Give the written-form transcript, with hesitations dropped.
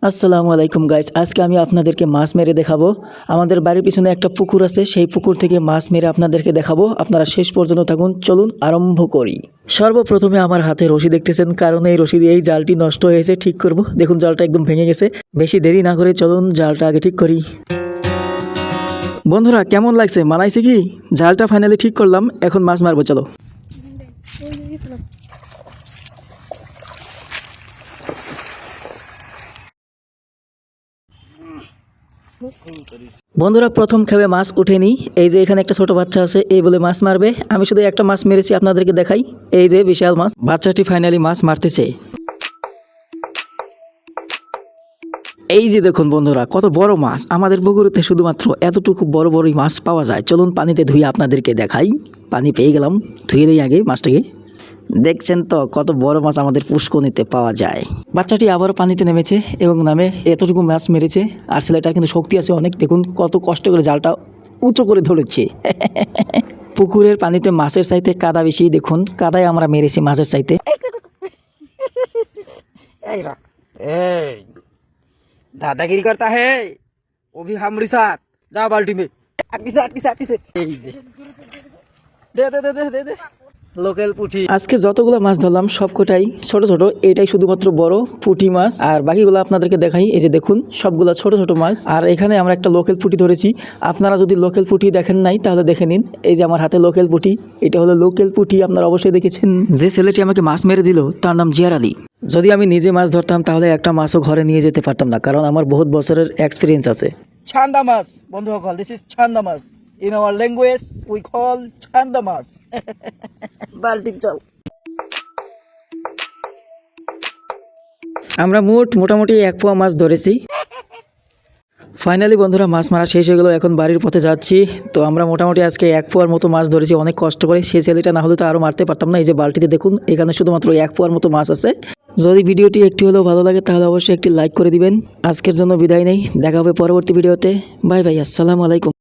আসসালামু আলাইকুম গাইস, আজকে আমি আপনাদেরকে মাছ মেরে দেখাবো। আমাদের বাড়ির পিছনে একটা পুকুর আছে, সেই পুকুর থেকে মাছ মেরে আপনাদেরকে দেখাবো। আপনারা শেষ পর্যন্ত থাকুন, চলুন আরম্ভ করি। সর্বপ্রথমে আমার হাতে রশি দেখতেছেন, কারণ এই রশি দিয়ে এই জালটি নষ্ট হয়েছে, ঠিক করব। দেখুন জালটা একদম ভেঙে গেছে। বেশি দেরি না করে চলুন জালটা আগে ঠিক করি। বন্ধুরা কেমন লাগছে, মানাইছে কি? জালটা ফাইনালি ঠিক করলাম, এখন মাছ মারবো, চলো। বন্ধুরা প্রথম খেবে মাছ উঠেনি। এই যে এখানে একটা ছোট বাচ্চা আছে, এই বলে মাছ মারবে। আমি শুধু একটা মাছ মেরেছি, আপনাদেরকে দেখাই। এই যে বিশাল মাছ, বাচ্চাটি ফাইনালি মাছ মারতেছে। এই যে দেখুন বন্ধুরা, কত বড় মাছ। আমাদের পুকুরেতে শুধুমাত্র এতটুকু বড় বড়ই মাছ পাওয়া যায়। চলুন পানিতে ধুয়ে আপনাদেরকে দেখাই। পানি পেয়ে গেলাম, ধুয়ে দিই আগে মাছটাকে। দেখছেন তো কত বড় মাছ আমাদের পুষ্কনিতে পাওয়া যায়। বাচ্চাটি আবারও পানিতে নেমেছে এবং নামে এতটুকু মাছ মেরেছে। আর ছেলেটার কিন্তু শক্তি আছে অনেক। দেখুন কত কষ্ট করে জালটা উঁচু করে ধরেছে। পুকুরের পানিতে মাছের চাইতে কাদা বেশি। দেখুন কাদায় আমরা মেরেছি মাছের চাইতে। दादागिरी करता है वो भी हमारे साथ। जा बाल्टी में अटकी से दे दे दे दे दे दे লোকাল পুঁটি। আজকে যতগুলো মাছ ধরলাম সবকটাই ছোট ছোট। এটাই শুধুমাত্র বড় পুঁটি মাছ, আর বাকিগুলো আপনাদেরকে দেখাই। এই যে দেখুন সবগুলো ছোট ছোট মাছ। আর এখানে আমরা একটা লোকাল পুঁটি ধরেছি। আপনারা যদি লোকাল পুঁটি দেখেন নাই তাহলে দেখে নিন। এই যে আমার হাতে লোকাল পুঁটি, এটা হলো লোকাল পুঁটি। আপনারা অবশ্যই দেখেছেন। যে ছেলেটি আমাকে মাছ মেরে দিল তার নাম জিয়ার আলী। যদি আমি নিজে মাছ ধরতাম তাহলে একটা মাছও ঘরে নিয়ে যেতে পারতাম না, কারণ আমার বহুত বছরের এক্সপিরিয়েন্স আছে। ছান্দা মাছ বন্ধুসকল, this is chanda mach. In our language we call chanda mach. বাল্টি চল। আমরা মোটামুটি 1 পোয়া মাছ ধরেছি। ফাইনালি বন্ধুরা মাছ মারা শেষ হয়ে গেল, এখন বাড়ির পথে যাচ্ছি। তো আমরা মোটামুটি আজকে 1 পোয়ার মতো মাছ ধরেছি, অনেক কষ্ট করে। সেই ছেলেটা না হলে তো আরও মারতে পারতাম না। এই যে বালতিতে দেখুন, এখানে শুধুমাত্র 1 পোয়ার মতো মাছ আছে। যদি ভিডিওটি একটু হলেও ভালো লাগে তাহলে অবশ্যই একটি লাইক করে দিবেন। আজকের জন্য বিদায় নেই, দেখা হবে পরবর্তী ভিডিওতে। বাই বাই, আসসালামু আলাইকুম।